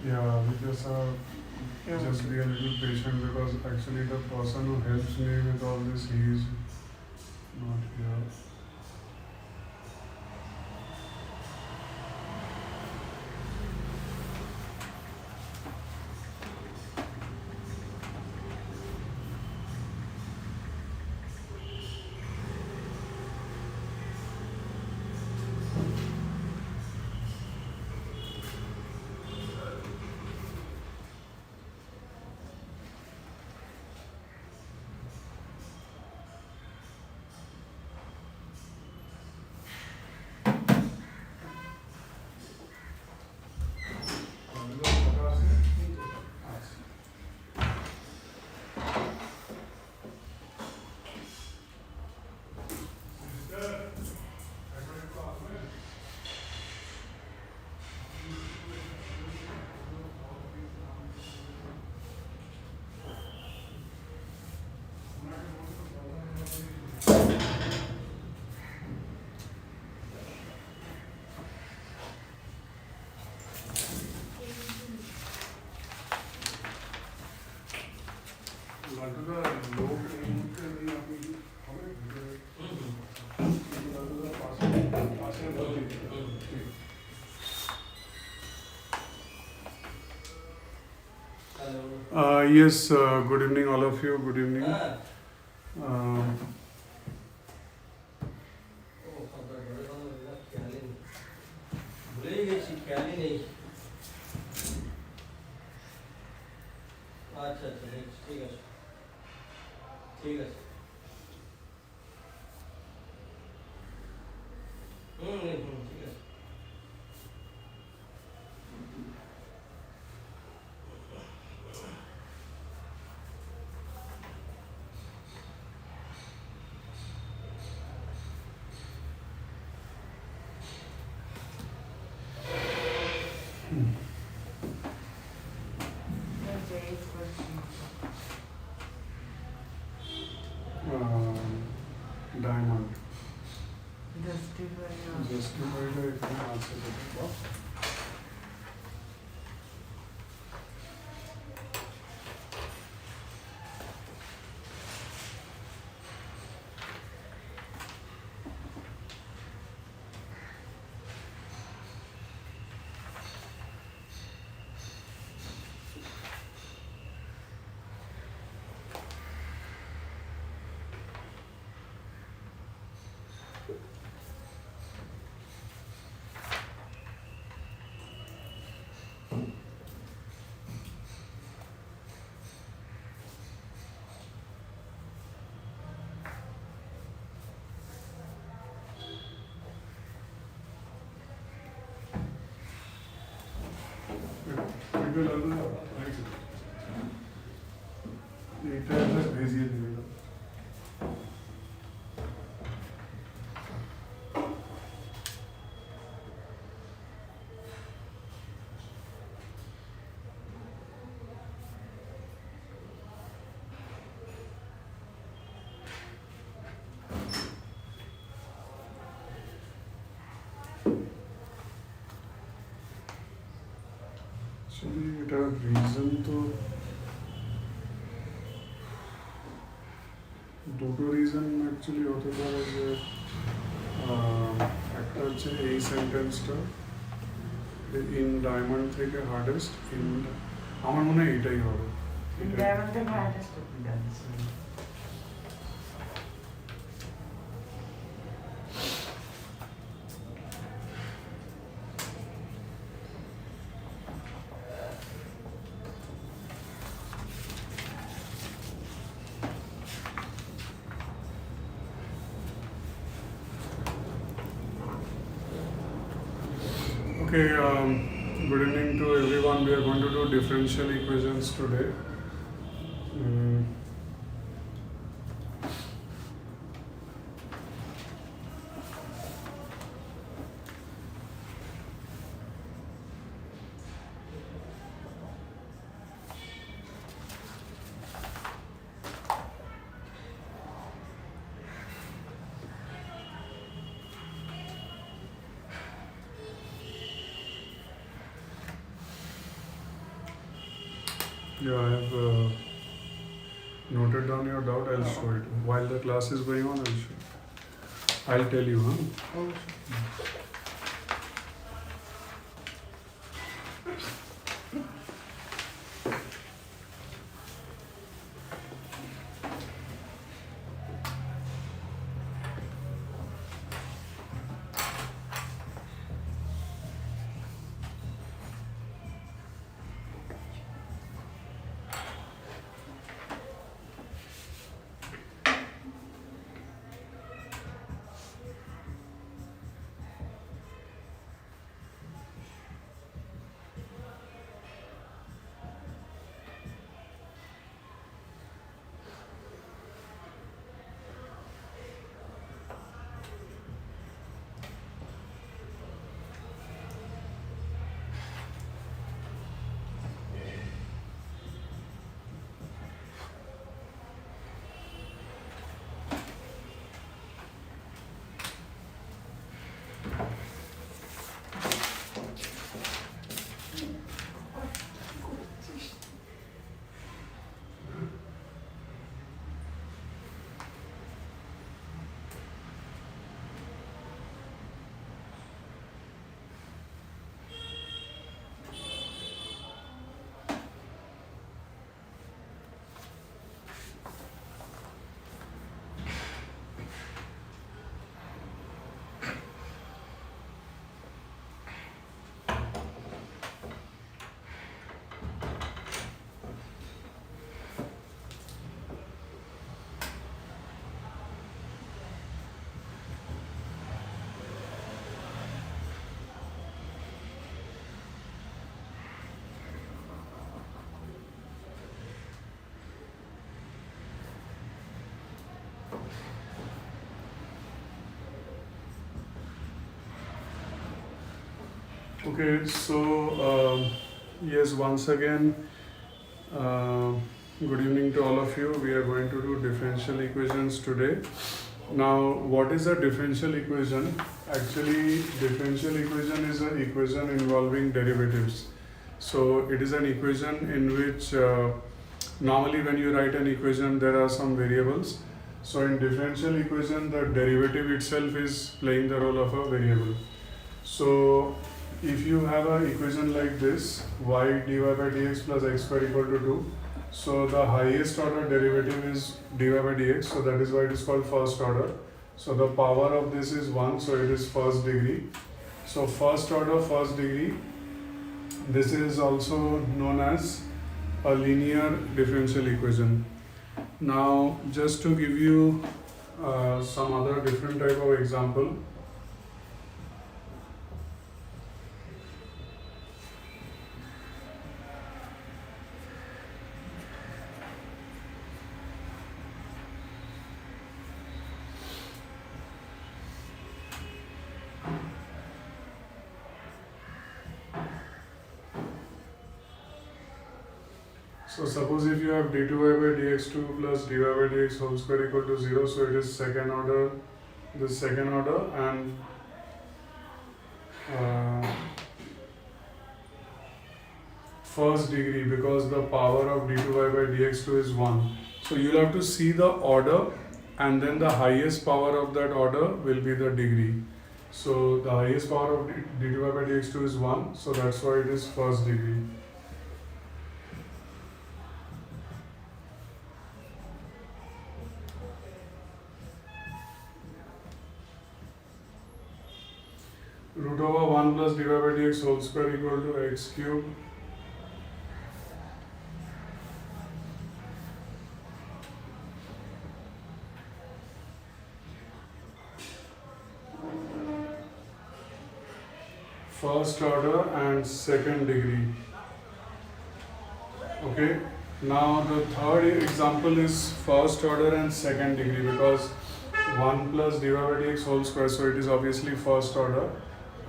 Yeah, because just be a little patient because actually the person who helps me with all this, he is not here. Yes, good evening, all of you. Good evening. Diamond. Justified, I can answer that. भेजिए दीजिएगा चलिए एटार reason तो দুটো reason actually হতে পারে যে একটা হচ্ছে এই সেন্টেন্সটা ইন ডায়মন্ড থেকে হার্ডেস্ট ইন আমার মনে হয় এটাই হবে ডায়মন্ড থেকে hardest Okay, good evening to everyone. We are going to do differential equations today. Yeah, I have noted down your doubt. I'll show it. While the class is going on, I'll show it. I'll tell you, huh? Oh, Okay, so yes, once again, good evening to all of you. We are going to do differential equations today. Now, what is a differential equation? Actually, differential equation is an equation involving derivatives. So, it is an equation in which normally when you write an equation, there are some variables. So, in differential equation, the derivative itself is playing the role of a variable. So, if you have an equation like this, y dy by dx plus x square equal to 2, so the highest order derivative is dy by dx, so that is why it is called first order. So the power of this is 1, so it is first degree. So first order, first degree, this is also known as a linear differential equation. Now just to give you some other different type of example. So suppose if you have d2y by dx2 plus dy by dx whole square equal to 0, so it is second order, this second order, and first degree because the power of d2y by dx2 is 1. So you'll have to see the order and then the highest power of that order will be the degree. So the highest power of d2y by dx2 is 1, so that's why it is first degree. Root over 1 plus dy by dx whole square equal to x cube. First order and second degree. Okay. Now the third example is first order and second degree because 1 plus dy by dx whole square, so it is obviously first order,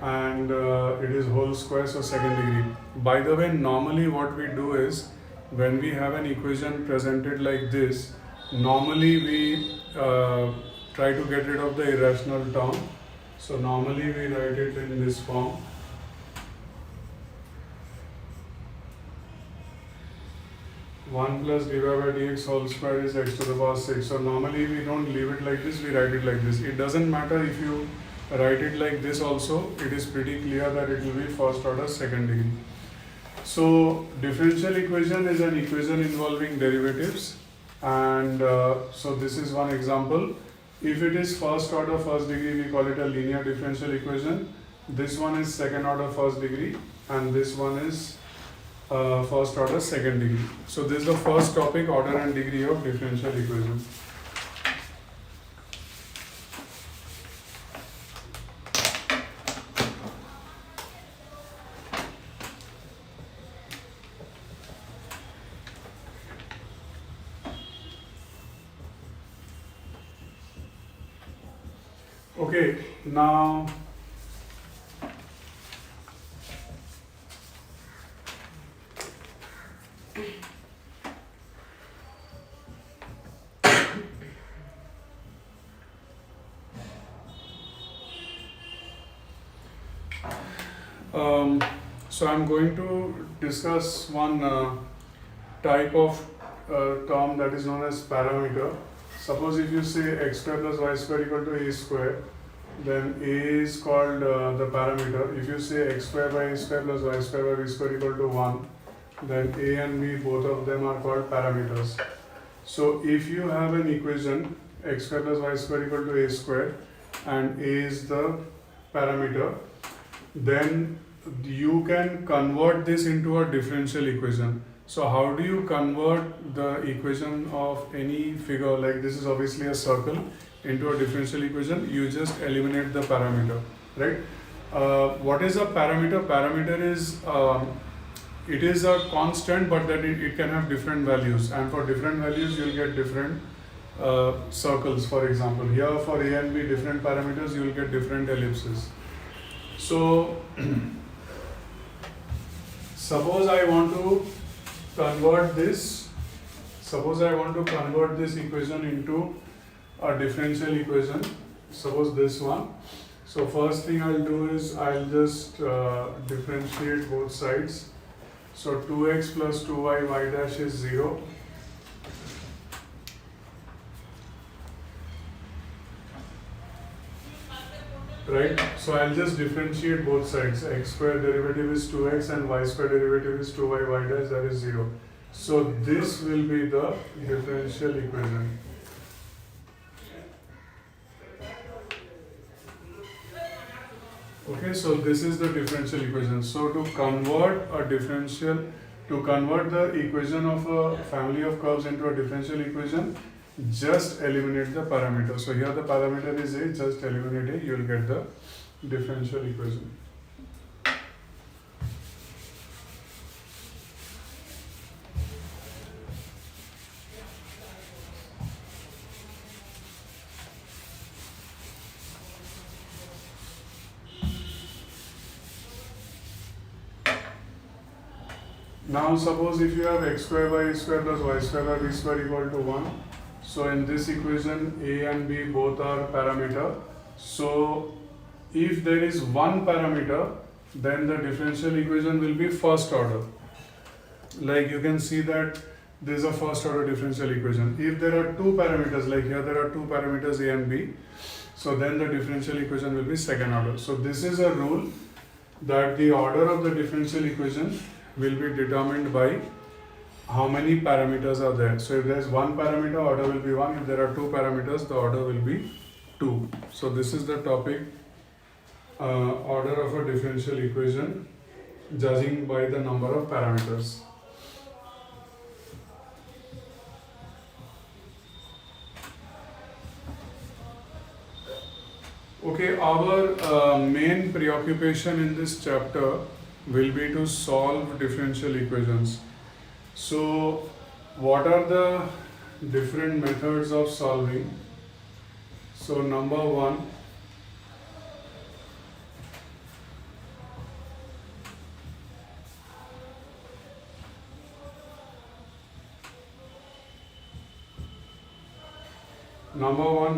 and it is whole square, so second degree. By the way, normally what we do is when we have an equation presented like this, normally we try to get rid of the irrational term. So normally we write it in this form. 1 plus dy by dx whole square is x to the power 6. So normally we don't leave it like this, we write it like this. It doesn't matter if you write it like this also, it is pretty clear that it will be first order second degree. So differential equation is an equation involving derivatives, and so this is one example. If it is first order first degree, we call it a linear differential equation. This one is second order first degree, and this one is first order second degree. So this is the first topic, order and degree of differential equation. Okay, now so I'm going to discuss one type of term that is known as parameter. Suppose if you say x square plus y square equal to a square, then a is called the parameter. If you say x square by a square plus y square by b square equal to 1, then a and b, both of them are called parameters. So if you have an equation x square plus y square equal to a square and a is the parameter, then you can convert this into a differential equation. So how do you convert the equation of any figure, like this is obviously a circle, into a differential equation? You just eliminate the parameter, right? What is a parameter? Parameter is it is a constant, but that it can have different values, and for different values you will get different circles. For example, here for a and b different parameters, you will get different ellipses. So suppose I want to convert this equation into a differential equation, suppose this one. So first thing I'll do is I'll just differentiate both sides. So 2x plus 2y y dash is 0. Right? So I'll just differentiate both sides. X square derivative is 2x and y square derivative is 2y y dash, that is 0. So this will be the differential equation. Okay, so this is the differential equation. So to convert the equation of a family of curves into a differential equation, just eliminate the parameter. So here the parameter is a, just eliminate a, you will get the differential equation. Now suppose if you have x square by a square plus y square by b square equal to 1. So in this equation a and b both are parameter. So if there is one parameter, then the differential equation will be first order. Like you can see that this is a first order differential equation. If there are two parameters, like here there are two parameters a and b, so then the differential equation will be second order. So this is a rule that the order of the differential equation will be determined by how many parameters are there. So if there is one parameter, order will be 1. If there are two parameters, the order will be 2. So this is the topic, order of a differential equation judging by the number of parameters. Okay, our main preoccupation in this chapter will be to solve differential equations. So what are the different methods of solving? So number one,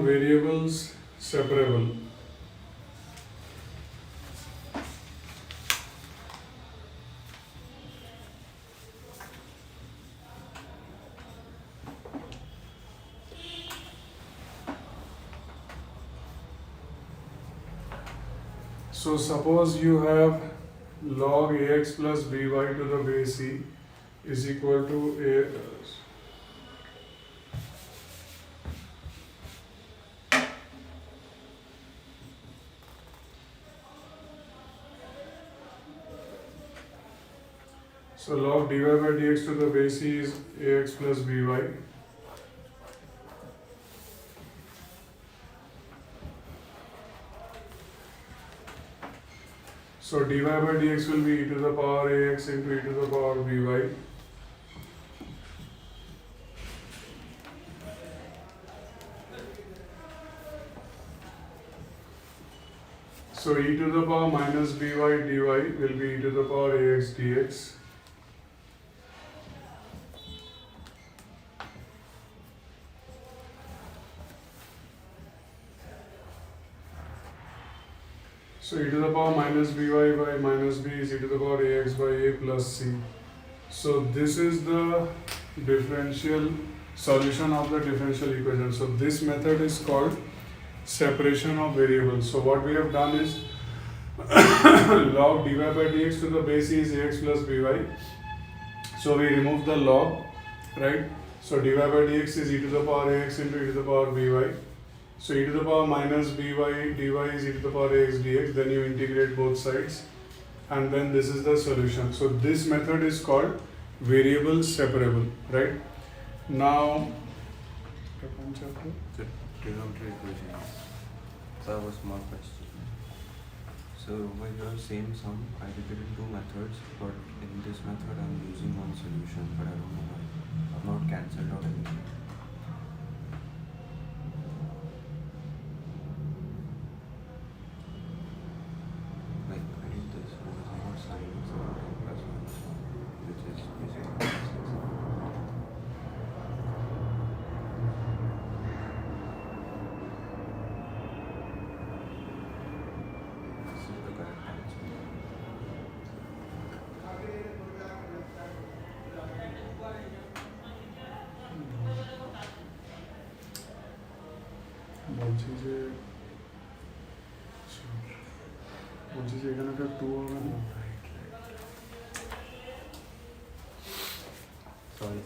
variables separable. So suppose you have log ax plus by to the base e is equal to a. So log dy by dx to the base e is ax plus by. So dy by dx will be e to the power ax into e to the power by. So e to the power minus by dy will be e to the power ax dx. So e to the power minus by minus b is e to the power ax by a plus c. So this is the differential solution of the differential equation. So this method is called separation of variables. So what we have done is log dy by dx to the base e is ax plus by. So we remove the log, right? So dy by dx is e to the power ax into e to the power by. So e to the power minus by dy is e to the power ax dx. Then you integrate both sides, and then this is the solution. So this method is called variable separable, right? Now, Trigonometry equation. So I have a small question. So when you are saying sum, I repeated two methods, but in this method I am using one solution, but I don't know why. I have not cancelled out anything. Like I did this because I got sin plus 1, which is basically 6. This is the correct answer. বলছি যে এখানে একটা 2 হবে না। Sorry.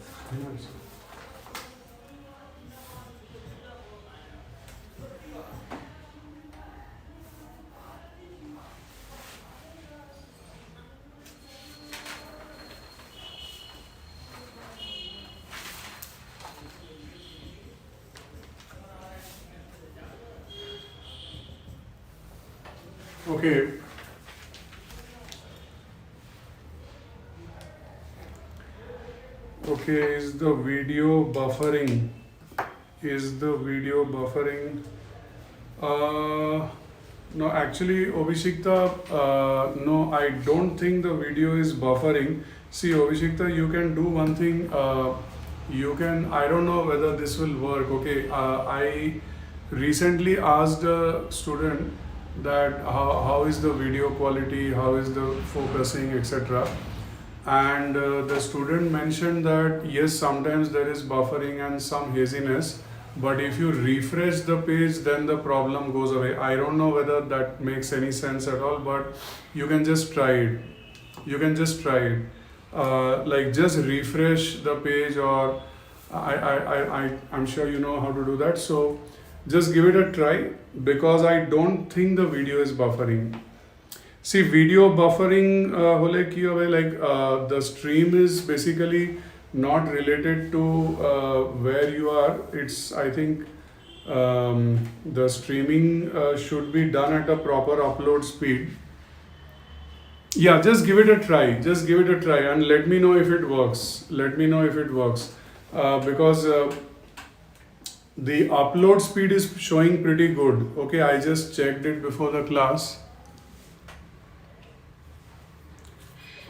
Okay. Okay, is the video buffering? Is the video buffering? No, actually, Obishikta, no, I don't think the video is buffering. See, Obishikta, you can do one thing. You can, I don't know whether this will work. Okay, I recently asked a student that how is the video quality, how is the focusing, etc. And the student mentioned that yes, sometimes there is buffering and some haziness, but if you refresh the page, then the problem goes away. I don't know whether that makes any sense at all, but you can just try it. You can just try it. Like just refresh the page, or I'm sure you know how to do that. So just give it a try, because I don't think the video is buffering. See, video buffering hole ki hobe, like the stream is basically not related to where you are. It's, I think, the streaming should be done at a proper upload speed. Yeah, just give it a try. Just give it a try and let me know if it works. Let me know if it works. Because the upload speed is showing pretty good. Okay, I just checked it before the class.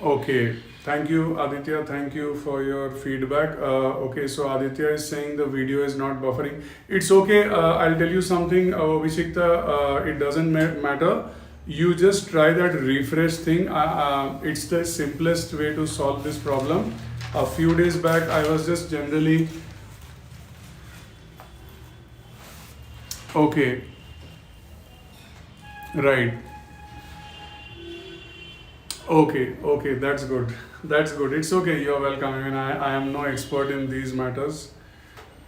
Okay, thank you, Aditya. Thank you for your feedback. Okay, so Aditya is saying the video is not buffering. It's okay. I'll tell you something, Vishikta. It doesn't matter. You just try that refresh thing. It's the simplest way to solve this problem. A few days back, I was just generally. Okay. Right. Okay, that's good. That's good. It's okay, you're welcome. I mean, I am no expert in these matters.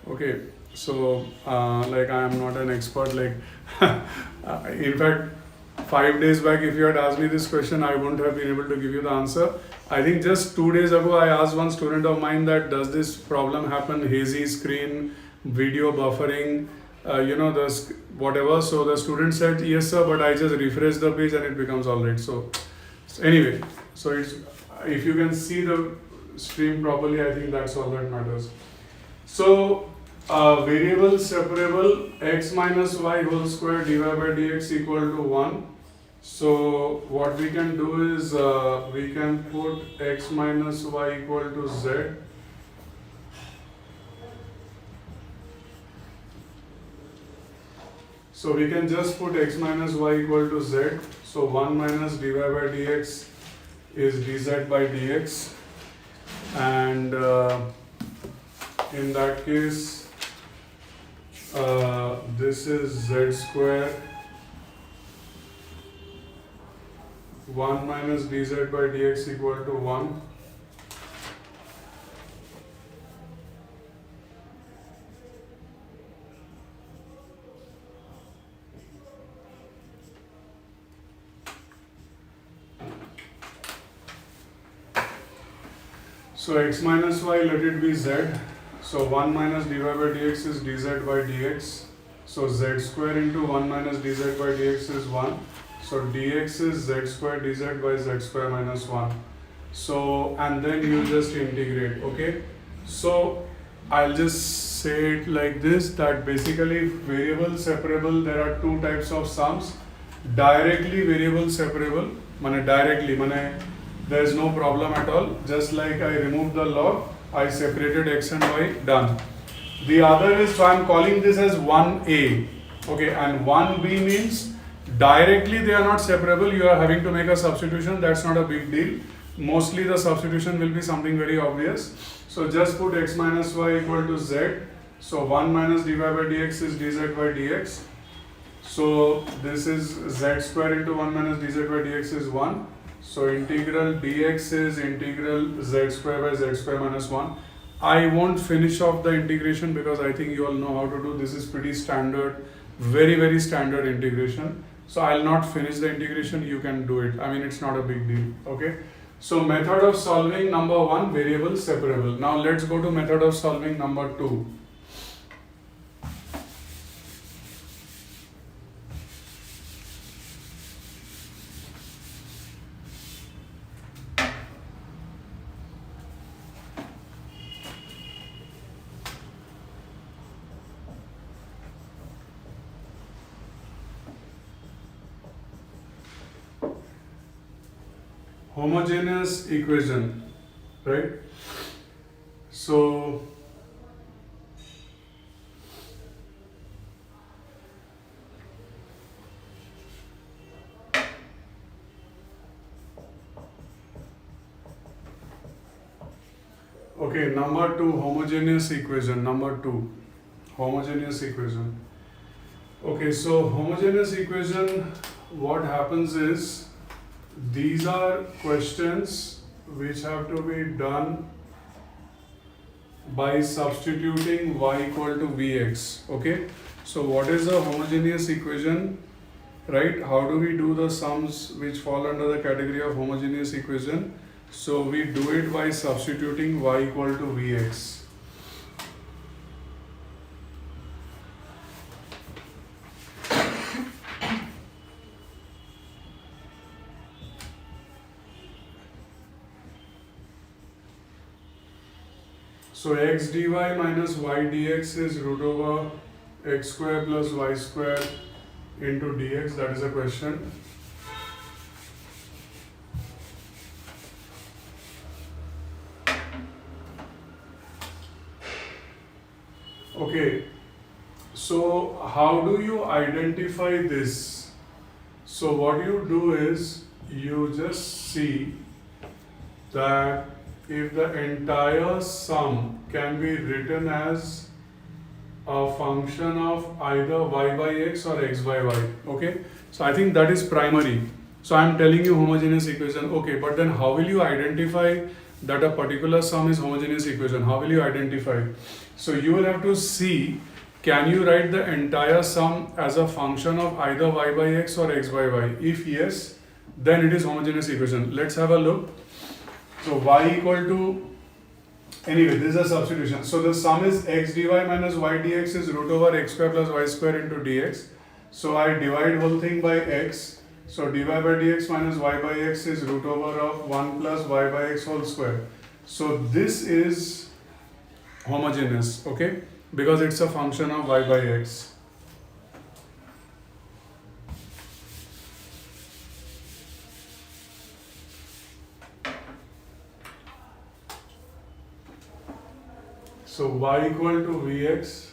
Okay, so like I am not an expert. Like, in fact, 5 days back, if you had asked me this question, I wouldn't have been able to give you the answer. I think just 2 days ago, I asked one student of mine that does this problem happen, hazy screen, video buffering, whatever. So the student said, yes, sir, but I just refresh the page and it becomes all right. So anyway, so it's if you can see the stream properly, I think that's all that matters. So variable separable x minus y whole square dy by dx equal to 1. So what we can do is we can put x minus y equal to z. So we can just put x minus y equal to z. So 1 minus dy by dx is dz by dx, and in that case this is z square 1 minus dz by dx equal to 1. So x minus y, let it be z. So 1 minus dy by dx is dz by dx. So z square into 1 minus dz by dx is 1. So dx is z square dz by z square minus 1. So, and then you just integrate, okay? So I'll just say it like this, that basically variable separable, there are two types of sums. Directly variable separable, there is no problem at all. Just like I removed the log, I separated x and y, done. The other is, so I am calling this as 1a, okay, and 1b means directly they are not separable. You are having to make a substitution. That's not a big deal. Mostly the substitution will be something very obvious. So just put x minus y equal to z. So 1 minus dy by dx is dz by dx. So this is z square into 1 minus dz by dx is 1. So integral dx is integral z square by z square minus 1. I won't finish off the integration because I think you all know how to do. This is pretty standard, very, very standard integration. So I'll not finish the integration, you can do it. I mean, it's not a big deal, okay? So method of solving number 1, variable separable. Now let's go to method of solving number 2. Homogeneous equation, right? So okay, number 2, homogeneous equation, number 2, homogeneous equation. Okay, so homogeneous equation, what happens is, these are questions which have to be done by substituting y equal to vx, okay? So what is the homogeneous equation, right? How do we do the sums which fall under the category of homogeneous equation? So we do it by substituting y equal to vx. So x dy minus y dx is root over x square plus y square into dx. That is a question. Okay, so how do you identify this? So what you do is you just see that if the entire sum can be written as a function of either y by x or x by y, okay? So I think that is primary. So I'm telling you homogeneous equation. Okay, but then how will you identify that a particular sum is homogeneous equation? How will you identify? So you will have to see, can you write the entire sum as a function of either y by x or x by y? If yes, then it is homogeneous equation. Let's have a look. So y equal to, anyway, this is a substitution. So the sum is x dy minus y dx is root over x square plus y square into dx. So I divide whole thing by x. So dy by dx minus y by x is root over of 1 plus y by x whole square. So this is homogeneous, okay? Because it's a function of y by x. So y equal to vx.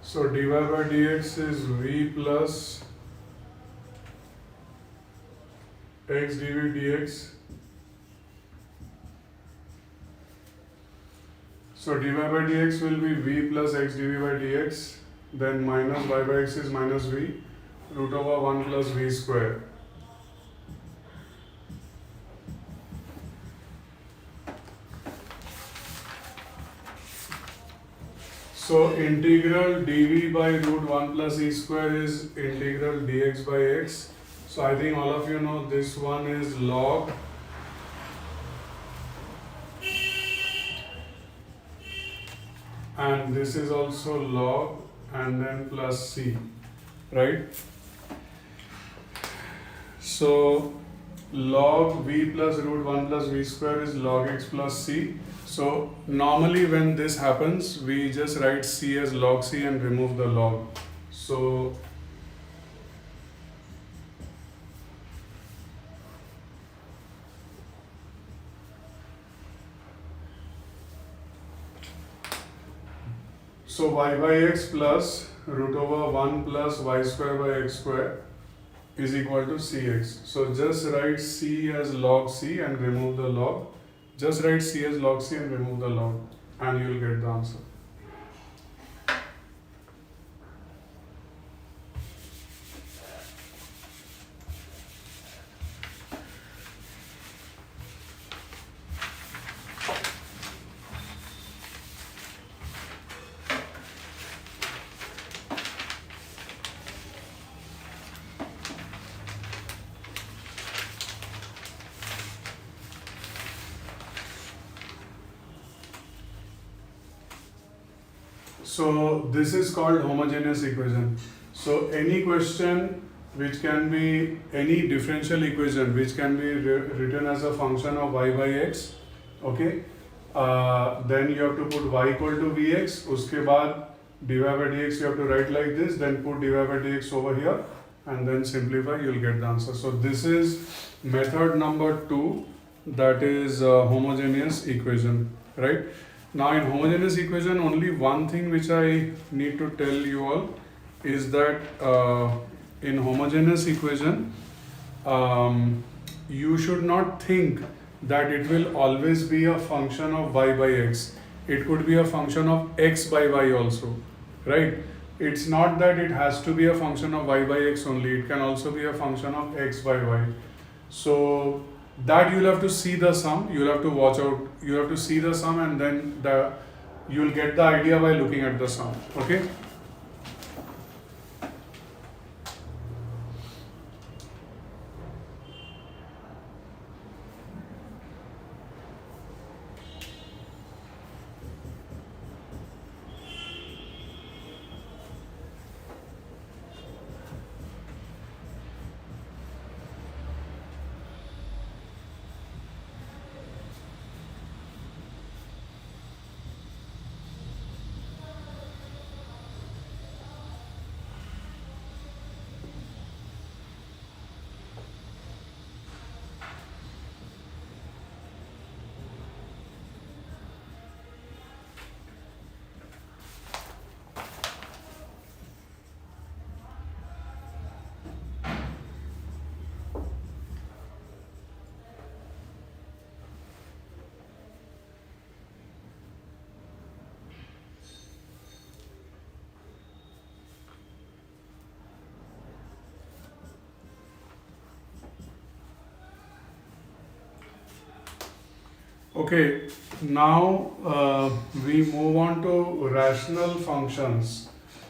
So dy by dx is v plus x dv dx. So dy by dx will be v plus x dv by dx, then minus y by x is minus v, root over 1 plus v square. So integral dv by root 1 plus e square is integral dx by x. So I think all of you know this one is log and this is also log and then plus c, right? So log v plus root 1 plus v square is log x plus c. So normally when this happens, we just write c as log c and remove the log. So y by x plus root over 1 plus y square by x square is equal to cx. So just write c as log c and remove the log. Just write c as log c and remove the log and you will get the answer. So this is called homogeneous equation. So any question which can be any differential equation which can be written as a function of y by x, okay? Then you have to put y equal to vx. Uske baad dy by dx you have to write like this. Then put dy by dx over here and then simplify. You will get the answer. So this is method number 2. That is homogeneous equation, right? Now in homogeneous equation, only one thing which I need to tell you all is that in homogeneous equation, you should not think that it will always be a function of y by x. It could be a function of x by y also, right? It's not that it has to be a function of y by x only. It can also be a function of x by y. So that you'll have to see the sum, you'll have to watch out, you have to see the sum and then you'll get the idea by looking at the sum, okay? Okay, now we move on to rational functions.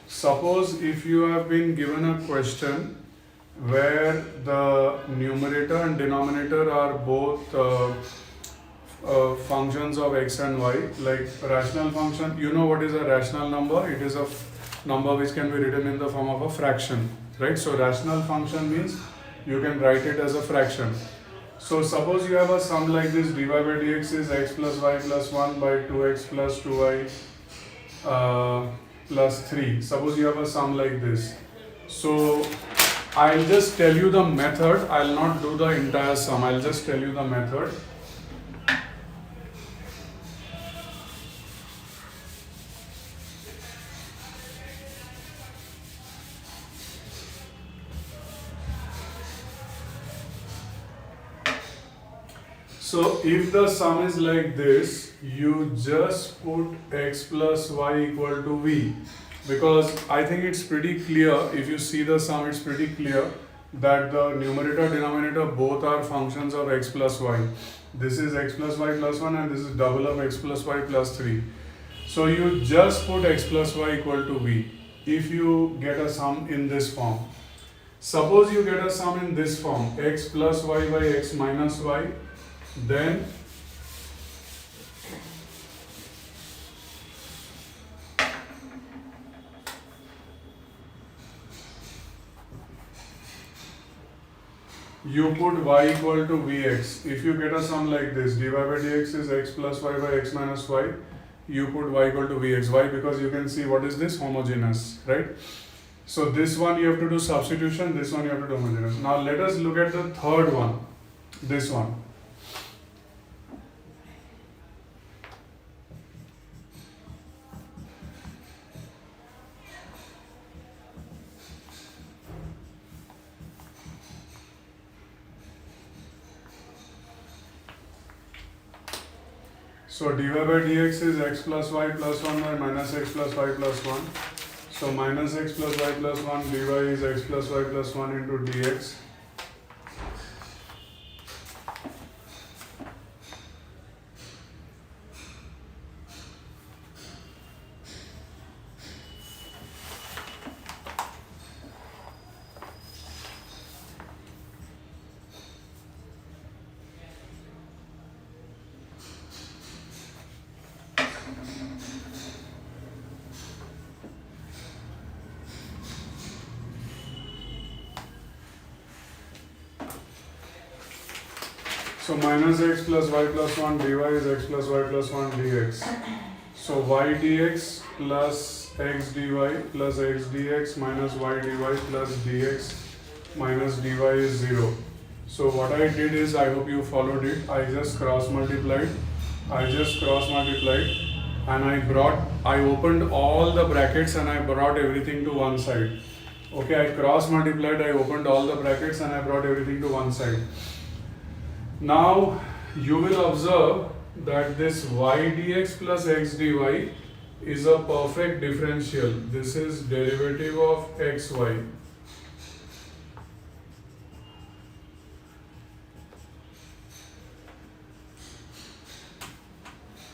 Suppose if you have been given a question where the numerator and denominator are both functions of x and y, like rational function, you know what is a rational number? It is a number which can be written in the form of a fraction, right? So rational function means you can write it as a fraction. So suppose you have a sum like this, dy by dx is x plus y plus 1 by 2x plus 2y plus 3. Suppose you have a sum like this. So I'll just tell you the method, I'll not do the entire sum, I'll just tell you the method. So if the sum is like this, you just put x plus y equal to v, because I think it's pretty clear, if you see the sum, it's pretty clear that the numerator denominator both are functions of x plus y. This is x plus y plus 1 and this is double of x plus y plus 3. So you just put x plus y equal to v if you get a sum in this form. Suppose you get a sum in this form, x plus y by x minus y, then you put y equal to vx. If you get a sum like this, dy by dx is x plus y by x minus y, you put y equal to vx. Why? Because you can see what is this? Homogeneous, right? So this one you have to do substitution, this one you have to do homogeneous. Now let us look at the third one, this one. So dy by dx is x plus y plus 1 by minus x plus y plus 1. So minus x plus y plus 1 dy is x plus y plus 1 into dx. So minus x plus y plus 1 dy is x plus y plus 1 dx. So y dx plus x dy plus x dx minus y dy plus dx minus dy is 0. So what I did is, I hope you followed it, I just cross multiplied and I opened all the brackets and I brought everything to one side. Okay, I cross multiplied, I opened all the brackets and I brought everything to one side. Now you will observe that this y dx plus x dy is a perfect differential. This is derivative of xy.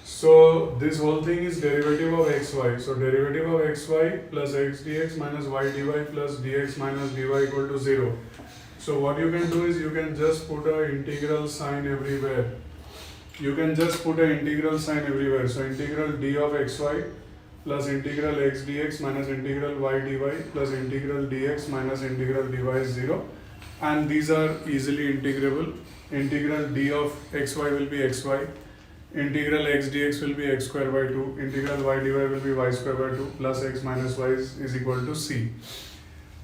So this whole thing is derivative of xy. So derivative of xy plus x dx minus y dy plus dx minus dy equal to 0. So what you can do is you can just put an integral sign everywhere. So integral d of xy plus integral x dx minus integral y dy plus integral dx minus integral dy is 0. And these are easily integrable. Integral d of xy will be xy. Integral x dx will be x square by 2. Integral y dy will be y square by 2 plus x minus y is equal to c.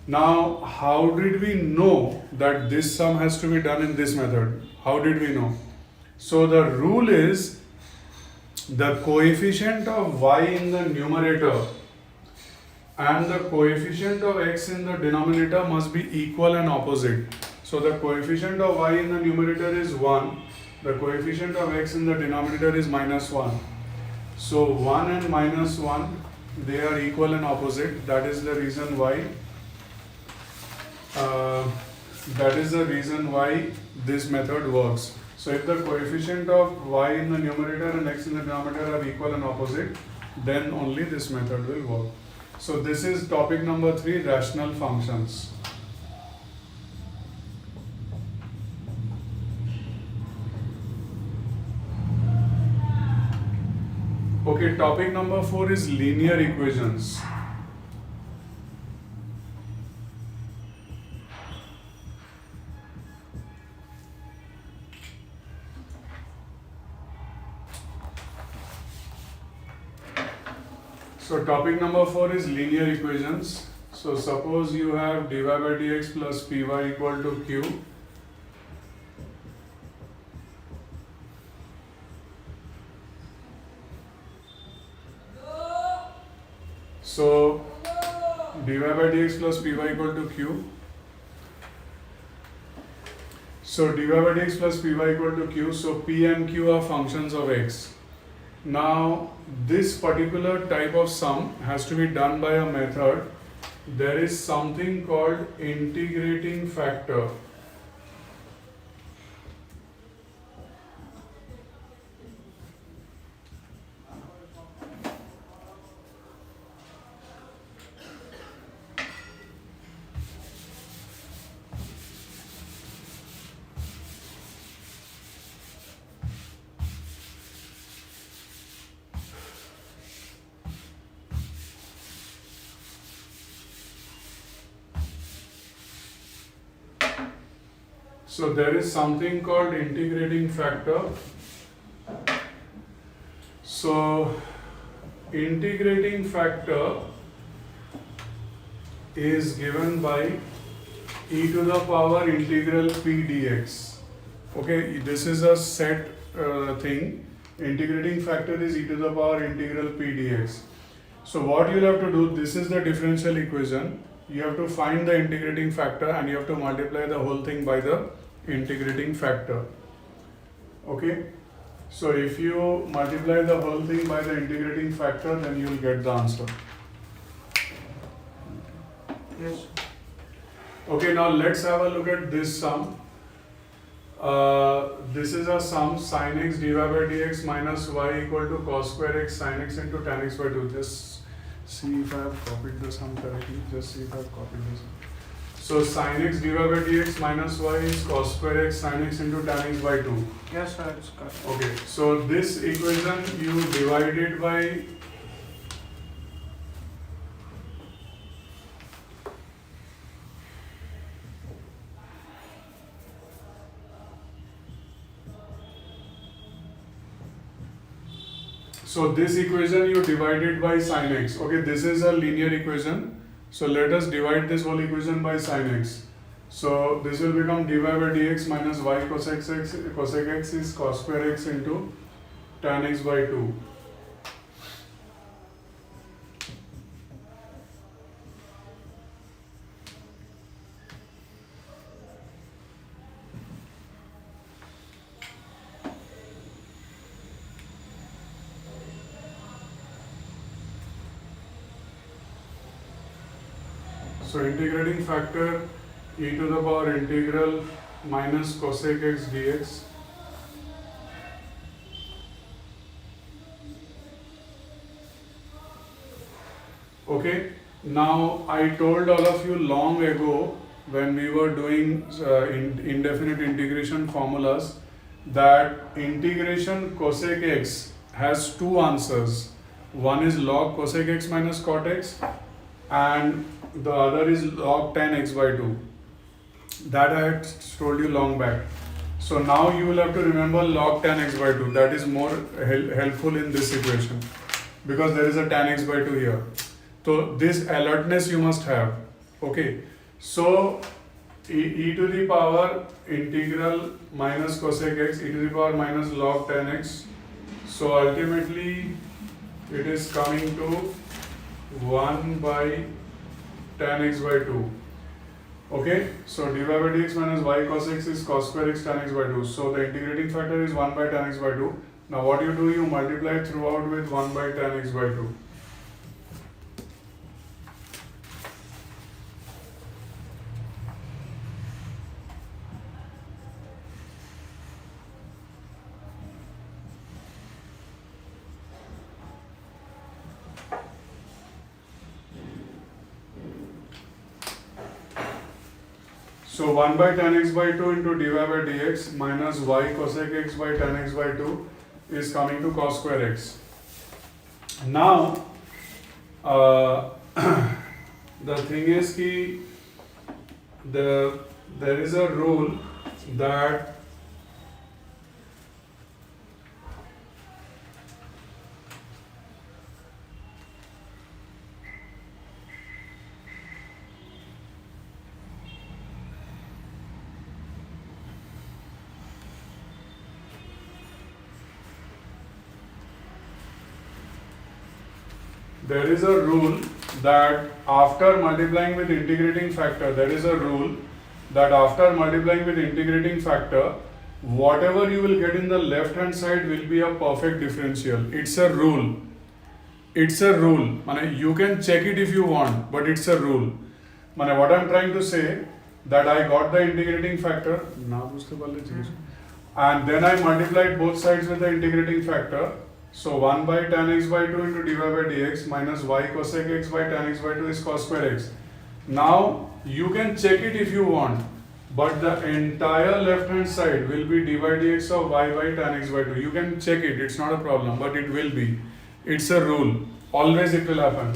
Now, how did we know that this sum has to be done in this method? How did we know? So the rule is the coefficient of y in the numerator and the coefficient of x in the denominator must be equal and opposite. So the coefficient of y in the numerator is 1. The coefficient of x in the denominator is minus 1. So 1 and minus 1, they are equal and opposite. That is the reason why this method works. So if the coefficient of y in the numerator and x in the denominator are equal and opposite, then only this method will work. So this is topic number 3, rational functions. Okay, topic number 4 is linear equations. So topic number 4 is linear equations. So suppose you have dy by dx plus py equal to q. So dy by dx plus py equal to q. So dy by dx plus py equal to q. So p and q are functions of x. Now this particular type of sum has to be done by a method. There is something called integrating factor. So there is something called integrating factor. So integrating factor is given by e to the power integral p dx. Okay, this is a set thing. Integrating factor is e to the power integral p dx. So what you'll have to do, this is the differential equation. You have to find the integrating factor and you have to multiply the whole thing by the integrating factor. Okay, so if you multiply the whole thing by the integrating factor, then you will get the answer. Yes. Okay, now let's have a look at this sum. This is a sum sin x dy by dx minus y equal to cos square x sin x into tan x by 2. Just see if I have copied the sum correctly. Just see if I have copied the sum. So sin x dy by dx minus y is cos square x sin x into tan x by 2. Yes, sir, it's correct. Okay, so this equation you divide it by so this equation you divide it by sin x. Okay, this is a linear equation. So let us divide this whole equation by sin x. So this will become dy by dx minus y cosec x is cos square x into tan x by 2. So integrating factor e to the power integral minus cosec x dx. Okay, now I told all of you long ago when we were doing indefinite integration formulas that integration cosec x has two answers. One is log cosec x minus cot x and the other is log tan x by 2. That I had told you long back. So now you will have to remember log tan x by 2. That is more helpful in this equation because there is a tan x by 2 here. So this alertness you must have. Okay. So e to the power integral minus cosec x e to the power minus log tan x. So ultimately it is coming to 1 by tan x by 2. Okay, so dy by dx minus y cos x is cos square x tan x by 2. So the integrating factor is 1 by tan x by 2. Now what you do, you multiply throughout with 1 by tan x by 2. So 1 by tan x by 2 into dy by dx minus y cosec x by tan x by 2 is coming to cos square x. Now the thing is ki there is a rule that after multiplying with integrating factor, whatever you will get in the left hand side will be a perfect differential. It's a rule. Mane, you can check it if you want, but it's a rule. Mane, what I'm trying to say, that I got the integrating factor, and then I multiplied both sides with the integrating factor. So 1 by tan x by 2 into dy by dx minus y cosec x by tan x by 2 is cos square x. Now you can check it if you want, but the entire left hand side will be dy dx of y by tan x by 2. You can check it, it's not a problem, but it will be. It's a rule. Always it will happen.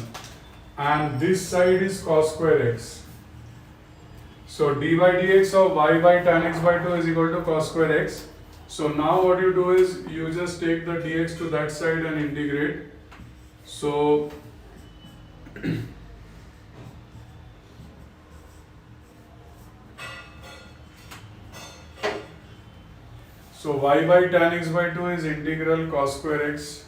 And this side is cos square x. So dy dx of y by tan x by 2 is equal to cos square x. So now what you do is you just take the dx to that side and integrate. So y by tan x by 2 is integral cos square x.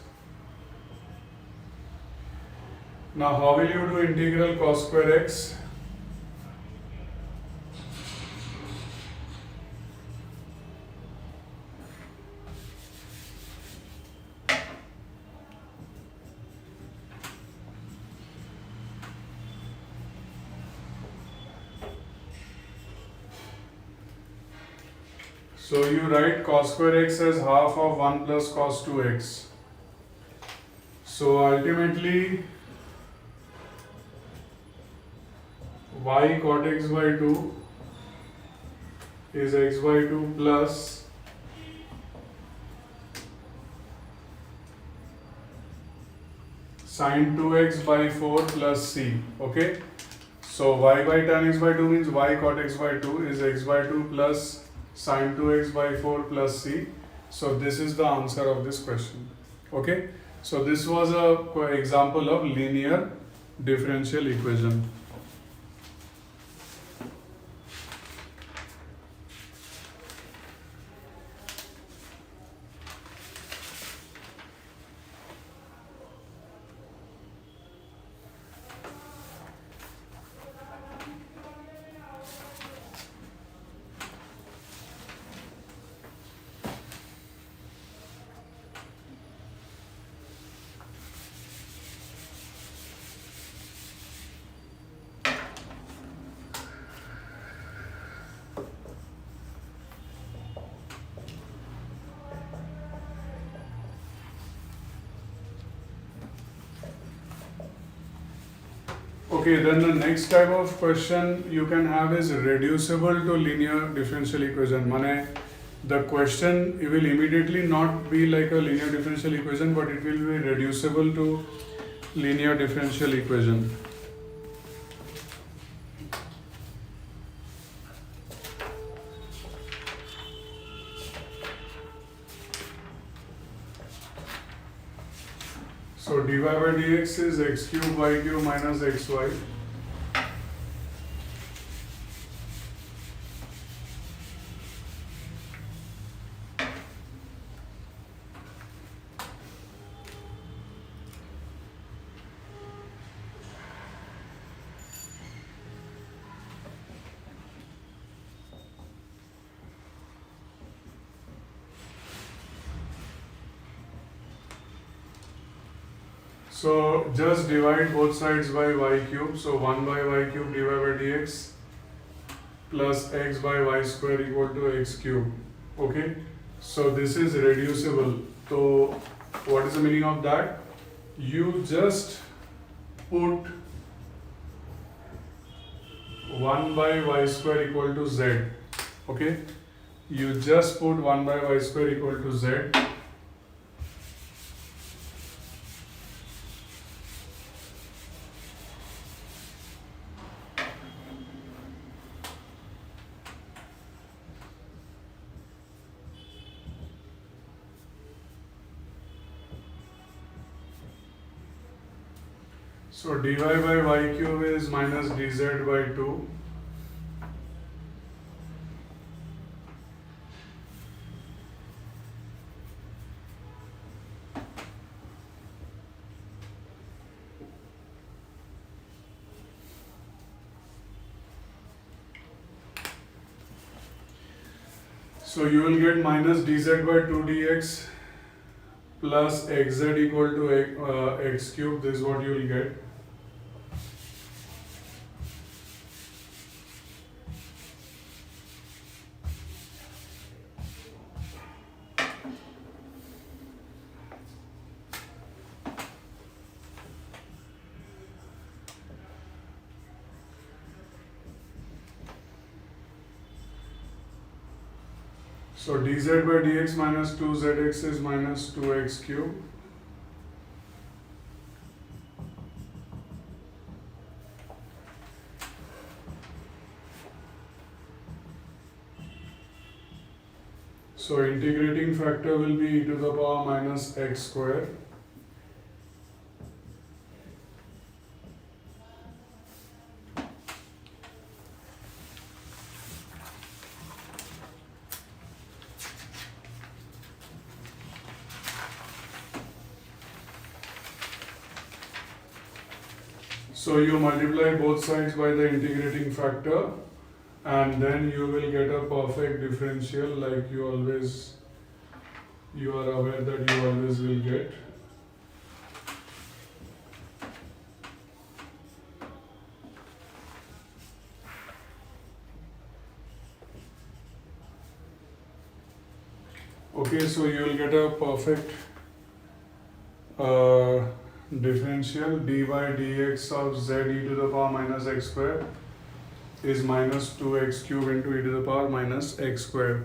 Now how will you do integral cos square x? So you write cos square x as half of 1 plus cos 2x. So ultimately y cot x by 2 is x by 2 plus sin 2x by 4 plus c. Okay. So y by tan x by 2 means y cot x by 2 is x by 2 plus sin 2x by 4 plus c. So this is the answer of this question. Okay. So this was a example of linear differential equation. Okay, then the next type of question you can have is reducible to linear differential equation. Mane, the question it will immediately not be like a linear differential equation, but it will be reducible to linear differential equation. So dy by dx is x cube y cube minus xy. So just divide both sides by y cube. So 1 by y cube dy by dx plus x by y square equal to x cube. Okay. So this is reducible. So what is the meaning of that? You just put 1 by y square equal to z. Okay, you just put 1 by y square equal to z. So dy by y cube is minus dz by 2. So you will get minus dz by 2 dx plus xz equal to x cube. This is what you will get. So dz by dx minus 2zx is minus 2x cube. So integrating factor will be e to the power minus x square. So you multiply both sides by the integrating factor, and then you will get a perfect differential, like you are aware that you always will get. Okay, so you will get a perfect differential. Dy dx of z e to the power minus x square is minus 2x cube into e to the power minus x square.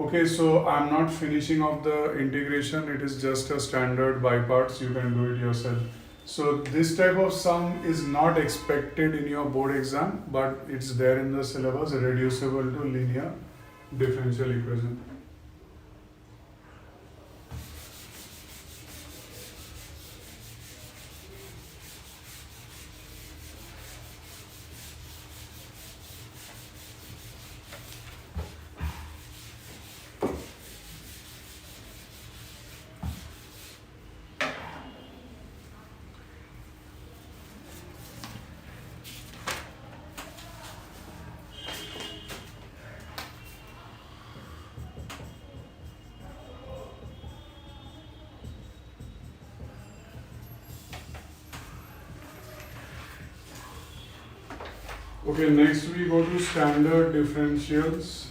Okay, so I'm not finishing off the integration. It is just a standard by parts. You can do it yourself. So this type of sum is not expected in your board exam, but it's there in the syllabus, reducible to linear differential equation. Okay, next we go to standard differentials.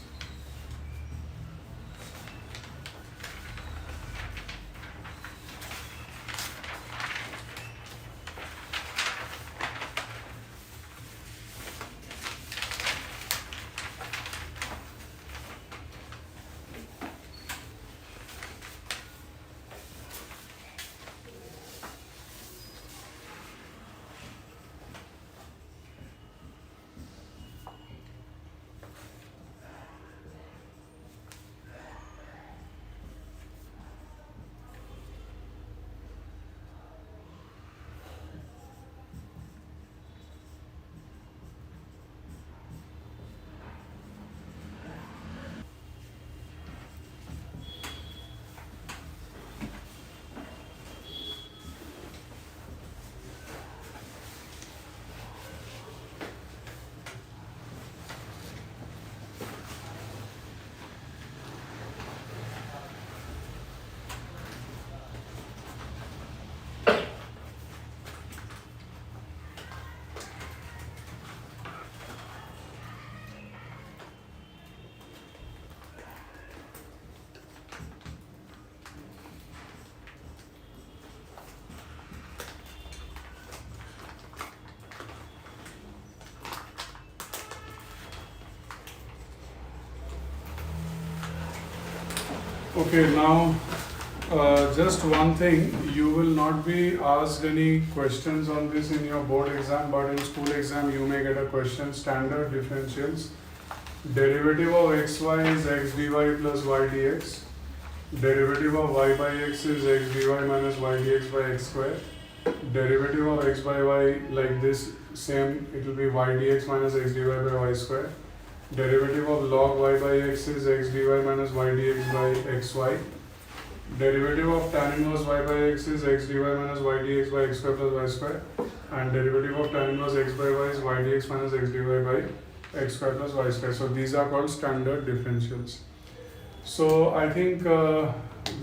Okay, now just one thing, you will not be asked any questions on this in your board exam, but in school exam you may get a question, standard differentials. Derivative of xy is x dy plus y dx. Derivative of y by x is x dy minus y dx by x square. Derivative of x by y like this, same, it will be y dx minus x dy by y square. Derivative of log y by x is x dy minus y dx by xy. Derivative of tan inverse y by x is x dy minus y dx by x square plus y square. And derivative of tan inverse x by y is y dx minus x dy by x square plus y square. So these are called standard differentials. So I think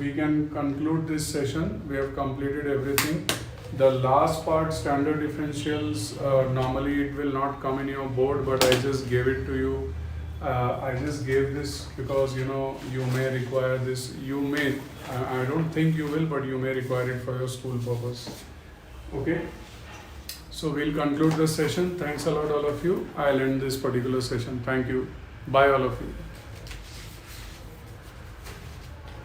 we can conclude this session. We have completed everything. The last part, standard differentials, normally it will not come in your board, but I just gave it to you. I just gave this because you may require this. You may, I don't think you will, but you may require it for your school purpose. Okay? So we'll conclude the session. Thanks a lot, all of you. I'll end this particular session. Thank you. Bye, all of you.